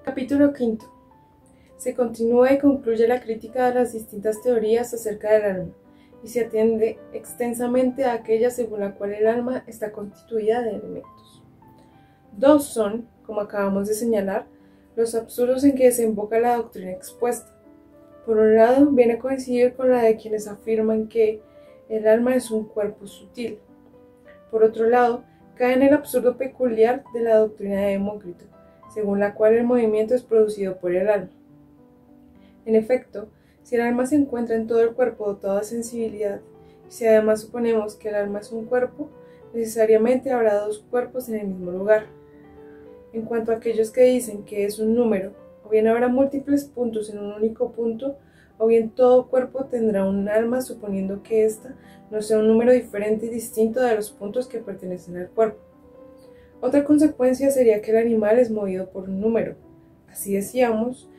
Capítulo quinto. Se continúa y concluye la crítica de las distintas teorías acerca del alma, y se atiende extensamente a aquella según la cual el alma está constituida de elementos. Dos son, como acabamos de señalar, los absurdos en que desemboca la doctrina expuesta. Por un lado, viene a coincidir con la de quienes afirman que el alma es un cuerpo sutil. Por otro lado, cae en el absurdo peculiar de la doctrina de Demócrito, según la cual el movimiento es producido por el alma. En efecto, si el alma se encuentra en todo el cuerpo dotado de sensibilidad, y si además suponemos que el alma es un cuerpo, necesariamente habrá dos cuerpos en el mismo lugar. En cuanto a aquellos que dicen que es un número, o bien habrá múltiples puntos en un único punto, o bien todo cuerpo tendrá un alma suponiendo que ésta no sea un número diferente y distinto de los puntos que pertenecen al cuerpo. Otra consecuencia sería que el animal es movido por un número. Así decíamos,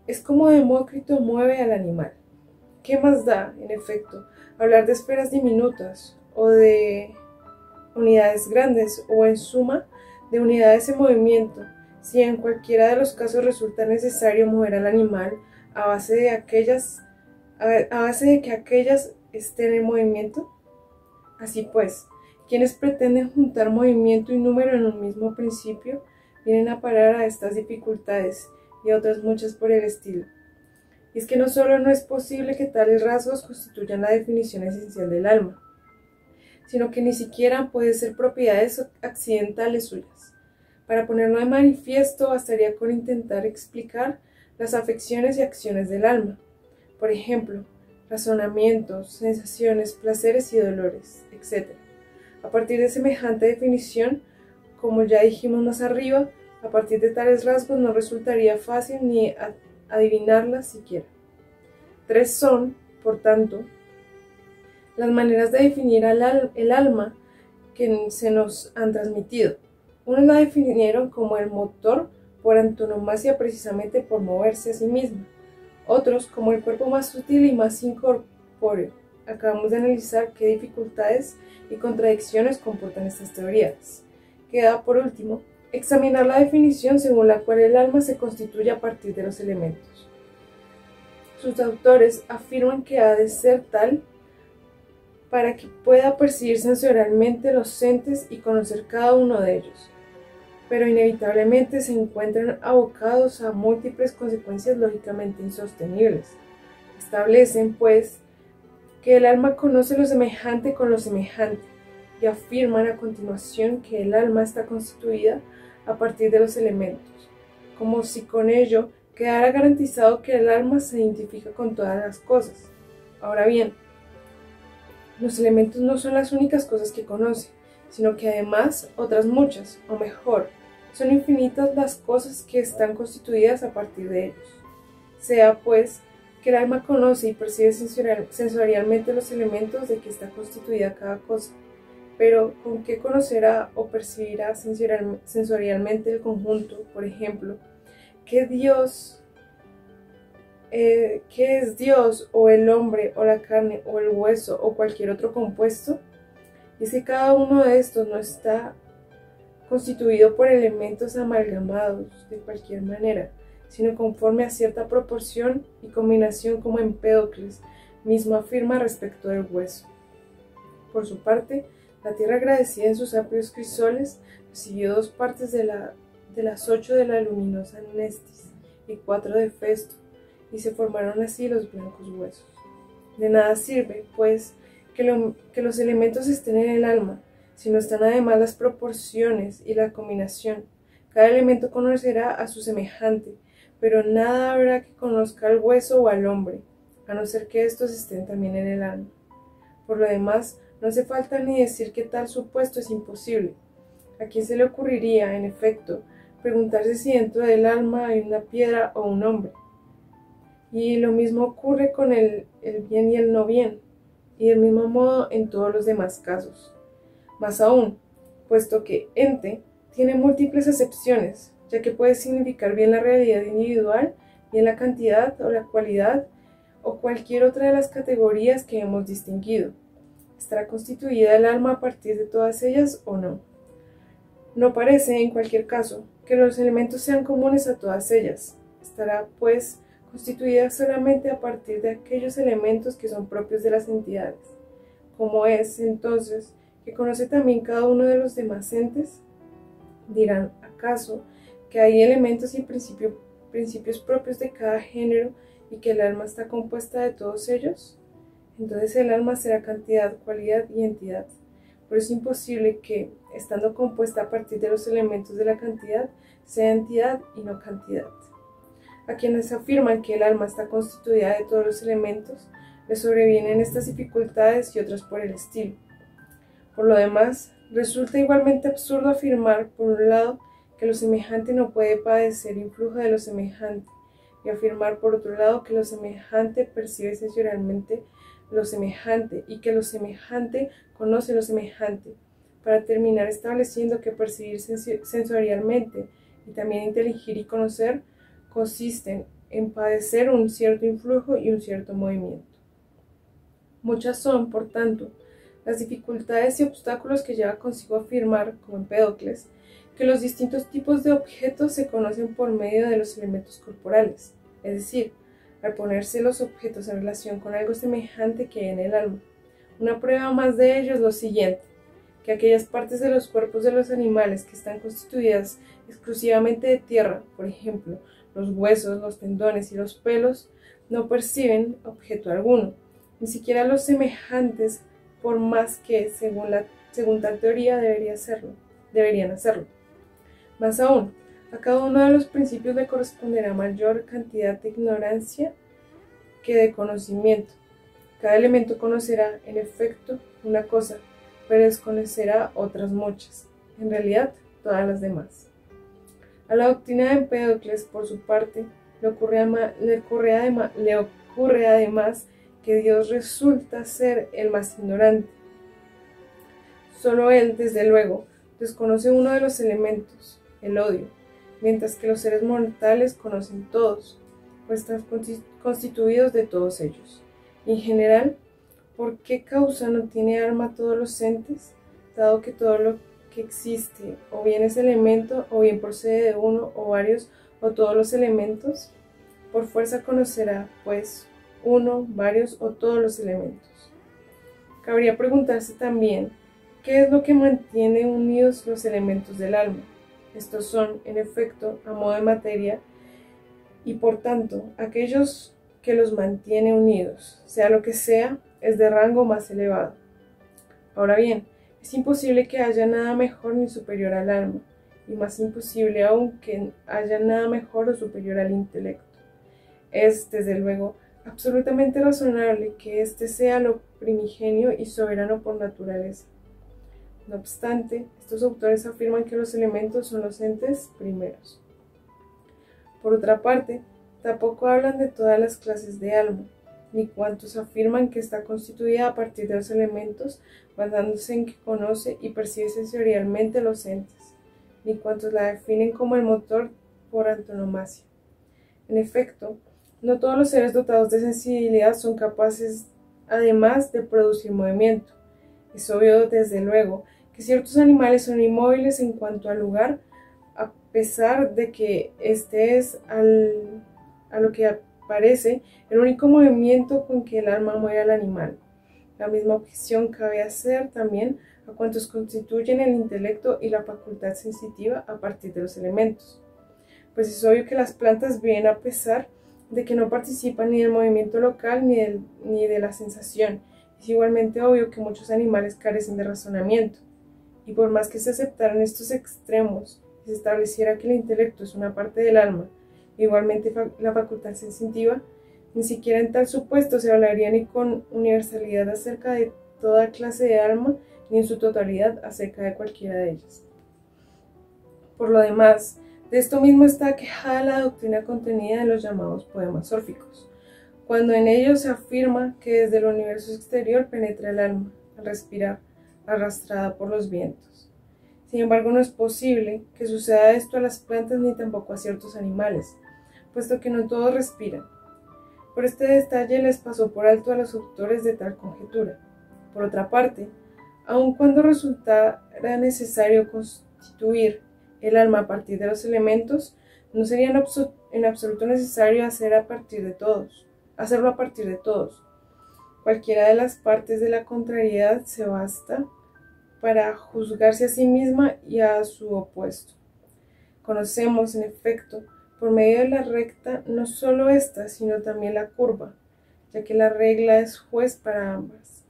es como Demócrito mueve al animal. ¿Qué más da, en efecto, hablar de esferas diminutas, o de unidades grandes, o en suma, de unidades en movimiento, si en cualquiera de los casos resulta necesario mover al animal a base de que aquellas estén en movimiento? Así pues, quienes pretenden juntar movimiento y número en un mismo principio vienen a parar a estas dificultades y a otras muchas por el estilo. Y es que no solo no es posible que tales rasgos constituyan la definición esencial del alma, sino que ni siquiera pueden ser propiedades accidentales suyas. Para ponerlo de manifiesto, bastaría con intentar explicar las afecciones y acciones del alma. Por ejemplo, razonamientos, sensaciones, placeres y dolores, etc. A partir de semejante definición, como ya dijimos más arriba, a partir de tales rasgos no resultaría fácil ni adivinarlas siquiera. Tres son, por tanto, las maneras de definir el alma que se nos han transmitido. Unos la definieron como el motor por antonomasia precisamente por moverse a sí mismo, otros como el cuerpo más sutil y más incorpóreo. Acabamos de analizar qué dificultades y contradicciones comportan estas teorías. Queda, por último, examinar la definición según la cual el alma se constituye a partir de los elementos. Sus autores afirman que ha de ser tal para que pueda percibir sensorialmente los entes y conocer cada uno de ellos, pero inevitablemente se encuentran abocados a múltiples consecuencias lógicamente insostenibles. Establecen, pues, que el alma conoce lo semejante con lo semejante, y afirman a continuación que el alma está constituida a partir de los elementos, como si con ello quedara garantizado que el alma se identifica con todas las cosas. Ahora bien, los elementos no son las únicas cosas que conoce, sino que además otras muchas, o mejor, son infinitas las cosas que están constituidas a partir de ellos. Sea, pues, que el alma conoce y percibe sensorialmente los elementos de que está constituida cada cosa, pero ¿con qué conocerá o percibirá sensorialmente el conjunto? Por ejemplo, ¿qué es Dios, o el hombre, o la carne, o el hueso, o cualquier otro compuesto? Y es que cada uno de estos no está constituido por elementos amalgamados de cualquier manera, sino conforme a cierta proporción y combinación, como Empédocles mismo afirma respecto del hueso. Por su parte, la tierra, agradecida en sus amplios crisoles, recibió 2 partes de las 8 de la luminosa Nestis y 4 de Festo, y se formaron así los blancos huesos. De nada sirve, pues, que los elementos estén en el alma, si no están además las proporciones y la combinación. Cada elemento conocerá a su semejante, pero nada habrá que conozca al hueso o al hombre, a no ser que estos estén también en el alma. Por lo demás, no hace falta ni decir que tal supuesto es imposible. ¿A quién se le ocurriría, en efecto, preguntarse si dentro del alma hay una piedra o un hombre? Y lo mismo ocurre con el bien y el no bien, y del mismo modo en todos los demás casos. Más aún, puesto que ente tiene múltiples acepciones, ya que puede significar bien la realidad individual, bien la cantidad o la cualidad, o cualquier otra de las categorías que hemos distinguido. ¿Estará constituida el alma a partir de todas ellas o no? No parece, en cualquier caso, que los elementos sean comunes a todas ellas. Estará, pues, constituida solamente a partir de aquellos elementos que son propios de las entidades. ¿Cómo es, entonces, que conoce también cada uno de los demás entes? Dirán, ¿acaso, que hay elementos y principios propios de cada género y que el alma está compuesta de todos ellos? Entonces el alma será cantidad, cualidad y entidad. Pero es imposible que, estando compuesta a partir de los elementos de la cantidad, sea entidad y no cantidad. A quienes afirman que el alma está constituida de todos los elementos, les sobrevienen estas dificultades y otras por el estilo. Por lo demás, resulta igualmente absurdo afirmar, por un lado, que lo semejante no puede padecer influjo de lo semejante, y afirmar, por otro lado, que lo semejante percibe sensorialmente lo semejante, y que lo semejante conoce lo semejante, para terminar estableciendo que percibir sensorialmente y también inteligir y conocer consisten en padecer un cierto influjo y un cierto movimiento. Muchas son, por tanto, las dificultades y obstáculos que lleva consigo afirmar, como Empédocles, que los distintos tipos de objetos se conocen por medio de los elementos corporales, es decir, al ponerse los objetos en relación con algo semejante que hay en el alma. Una prueba más de ello es lo siguiente, que aquellas partes de los cuerpos de los animales que están constituidas exclusivamente de tierra, por ejemplo, los huesos, los tendones y los pelos, no perciben objeto alguno, ni siquiera los semejantes, por más que, según tal teoría, deberían hacerlo. Más aún, a cada uno de los principios le corresponderá mayor cantidad de ignorancia que de conocimiento. Cada elemento conocerá, en efecto, una cosa, pero desconocerá otras muchas, en realidad todas las demás. A la doctrina de Empédocles, por su parte, le ocurre además que Dios resulta ser el más ignorante. Solo Él, desde luego, desconoce uno de los elementos, el odio, mientras que los seres mortales conocen todos, pues están constituidos de todos ellos. Y en general, ¿por qué causa no tiene alma todos los entes, dado que todo lo que existe o bien es elemento o bien procede de uno o varios o todos los elementos? Por fuerza conocerá, pues, uno, varios o todos los elementos. Cabría preguntarse también, ¿qué es lo que mantiene unidos los elementos del alma? Estos son, en efecto, a modo de materia, y por tanto, aquellos que los mantiene unidos, sea lo que sea, es de rango más elevado. Ahora bien, es imposible que haya nada mejor ni superior al alma, y más imposible aún que haya nada mejor o superior al intelecto. Es, desde luego, absolutamente razonable que éste sea lo primigenio y soberano por naturaleza. No obstante, estos autores afirman que los elementos son los entes primeros. Por otra parte, tampoco hablan de todas las clases de alma, ni cuantos afirman que está constituida a partir de los elementos, basándose en que conoce y percibe sensorialmente los entes, ni cuantos la definen como el motor por antonomasia. En efecto, no todos los seres dotados de sensibilidad son capaces, además, de producir movimiento. Es obvio, desde luego, que ciertos animales son inmóviles en cuanto al lugar, a pesar de que este es, a lo que parece, el único movimiento con que el alma mueve al animal. La misma objeción cabe hacer también a cuantos constituyen el intelecto y la facultad sensitiva a partir de los elementos. Pues es obvio que las plantas viven a pesar de que no participan ni del movimiento local ni de la sensación. Es igualmente obvio que muchos animales carecen de razonamiento. Y por más que se aceptaran estos extremos y se estableciera que el intelecto es una parte del alma, igualmente la facultad sensitiva, ni siquiera en tal supuesto se hablaría ni con universalidad acerca de toda clase de alma, ni en su totalidad acerca de cualquiera de ellas. Por lo demás, de esto mismo está quejada la doctrina contenida en los llamados poemas órficos, cuando en ellos se afirma que desde el universo exterior penetra el alma, al respirar, arrastrada por los vientos. Sin embargo, no es posible que suceda esto a las plantas ni tampoco a ciertos animales, puesto que no todos respiran. Por este detalle les pasó por alto a los autores de tal conjetura. Por otra parte, aun cuando resultara necesario constituir el alma a partir de los elementos, no sería en absoluto necesario hacerlo a partir de todos. Cualquiera de las partes de la contrariedad se basta para juzgarse a sí misma y a su opuesto. Conocemos, en efecto, por medio de la recta, no solo esta, sino también la curva, ya que la regla es juez para ambas.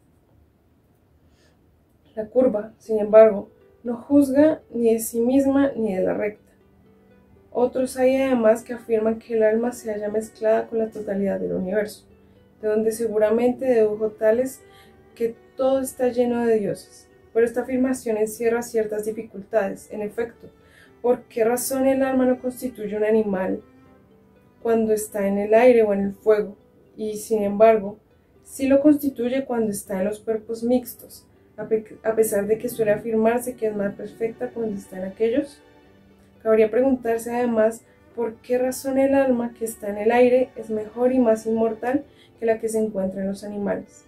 La curva, sin embargo, no juzga ni de sí misma ni de la recta. Otros hay además que afirman que el alma se halla mezclada con la totalidad del universo, de donde seguramente dedujo tales que todo está lleno de dioses. Pero esta afirmación encierra ciertas dificultades. En efecto, ¿por qué razón el alma no constituye un animal cuando está en el aire o en el fuego? Y, sin embargo, sí lo constituye cuando está en los cuerpos mixtos, a pesar de que suele afirmarse que es más perfecta cuando está en aquellos. Cabría preguntarse además por qué razón el alma que está en el aire es mejor y más inmortal que la que se encuentra en los animales.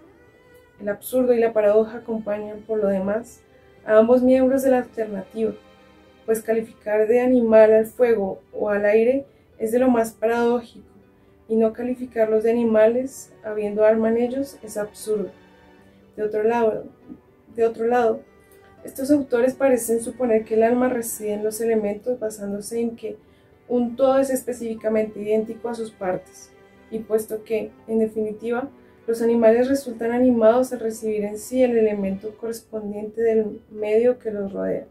El absurdo y la paradoja acompañan, por lo demás, a ambos miembros de la alternativa, pues calificar de animal al fuego o al aire es de lo más paradójico, y no calificarlos de animales, habiendo alma en ellos, es absurdo. De otro lado, estos autores parecen suponer que el alma reside en los elementos basándose en que un todo es específicamente idéntico a sus partes, y puesto que, en definitiva, los animales resultan animados al recibir en sí el elemento correspondiente del medio que los rodea,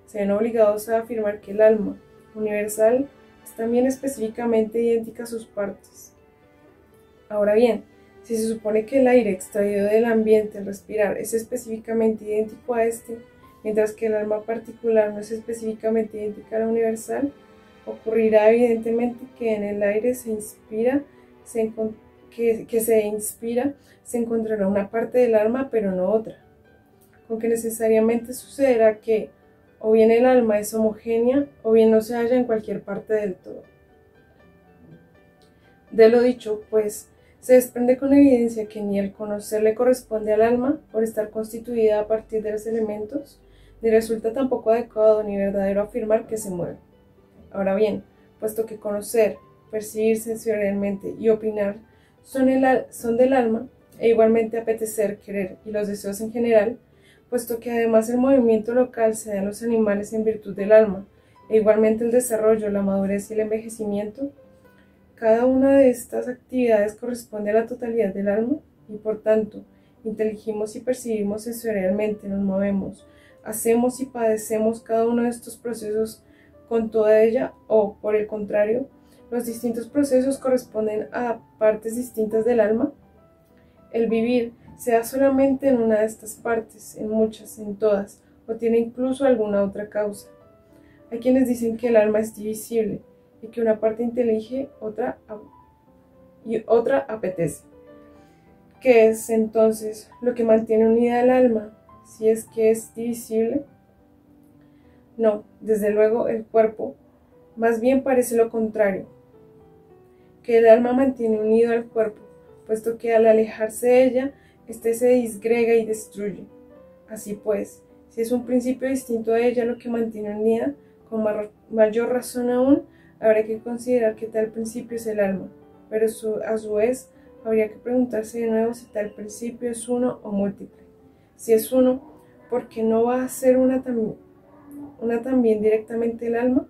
se ven obligados a afirmar que el alma universal es también específicamente idéntica a sus partes. Ahora bien, si se supone que el aire extraído del ambiente al respirar es específicamente idéntico a este, mientras que el alma particular no es específicamente idéntica a la universal, ocurrirá evidentemente que en el aire se inspira, se encontrará una parte del alma pero no otra, con que necesariamente sucederá que o bien el alma es homogénea o bien no se halla en cualquier parte del todo. De lo dicho, pues, se desprende con evidencia que ni el conocer le corresponde al alma por estar constituida a partir de los elementos, ni resulta tampoco adecuado ni verdadero afirmar que se mueve. Ahora bien, puesto que conocer, percibir sensorialmente y opinar son del alma, e igualmente apetecer, querer y los deseos en general, puesto que además el movimiento local se da en los animales en virtud del alma, e igualmente el desarrollo, la madurez y el envejecimiento, cada una de estas actividades corresponde a la totalidad del alma, y por tanto, inteligimos y percibimos sensorialmente, nos movemos, hacemos y padecemos cada uno de estos procesos con toda ella, o, por el contrario, los distintos procesos corresponden a partes distintas del alma. El vivir se da solamente en una de estas partes, en muchas, en todas, o tiene incluso alguna otra causa. Hay quienes dicen que el alma es divisible, y que una parte intelige y otra apetece. ¿Qué es entonces lo que mantiene unida el alma, si es que es divisible? No, desde luego el cuerpo, más bien parece lo contrario, que el alma mantiene unido al cuerpo, puesto que al alejarse de ella, éste se disgrega y destruye. Así pues, si es un principio distinto a ella lo que mantiene unida, con mayor razón aún, habrá que considerar que tal principio es el alma, pero a su vez habría que preguntarse de nuevo si tal principio es uno o múltiple. Si es uno, ¿por qué no va a ser una también directamente el alma?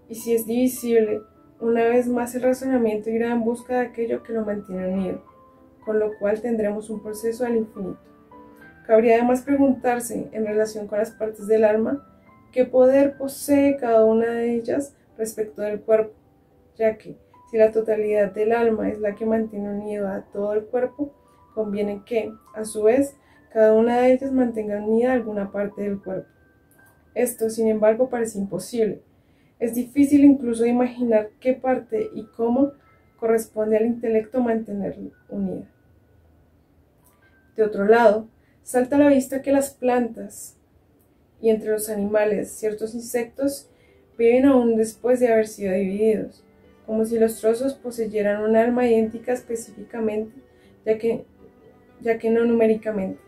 Y si es divisible, una vez más el razonamiento irá en busca de aquello que lo mantiene unido, con lo cual tendremos un proceso al infinito. Cabría además preguntarse, en relación con las partes del alma, qué poder posee cada una de ellas respecto del cuerpo, ya que, si la totalidad del alma es la que mantiene unido a todo el cuerpo, conviene que, a su vez, cada una de ellas mantenga unida alguna parte del cuerpo. Esto, sin embargo, parece imposible. Es difícil incluso imaginar qué parte y cómo corresponde al intelecto mantenerla unida. De otro lado, salta a la vista que las plantas y entre los animales ciertos insectos viven aún después de haber sido divididos, como si los trozos poseyeran un alma idéntica específicamente, ya que no numéricamente.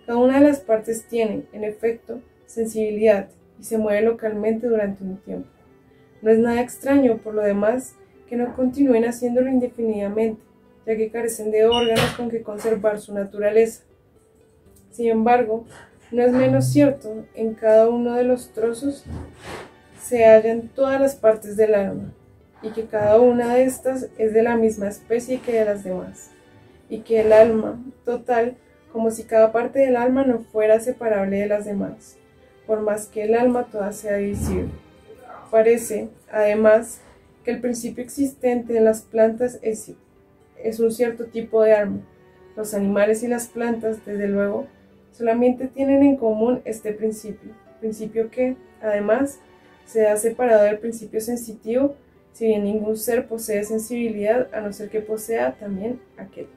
Cada una de las partes tiene, en efecto, sensibilidad, y se mueve localmente durante un tiempo. No es nada extraño, por lo demás, que no continúen haciéndolo indefinidamente, ya que carecen de órganos con que conservar su naturaleza. Sin embargo, no es menos cierto, en cada uno de los trozos se hallan todas las partes del alma, y que cada una de estas es de la misma especie que de las demás, y que el alma total, como si cada parte del alma no fuera separable de las demás, por más que el alma toda sea divisible. Parece, además, que el principio existente en las plantas es un cierto tipo de alma. Los animales y las plantas, desde luego, solamente tienen en común este principio que, además, se ha separado del principio sensitivo, si bien ningún ser posee sensibilidad a no ser que posea también aquel.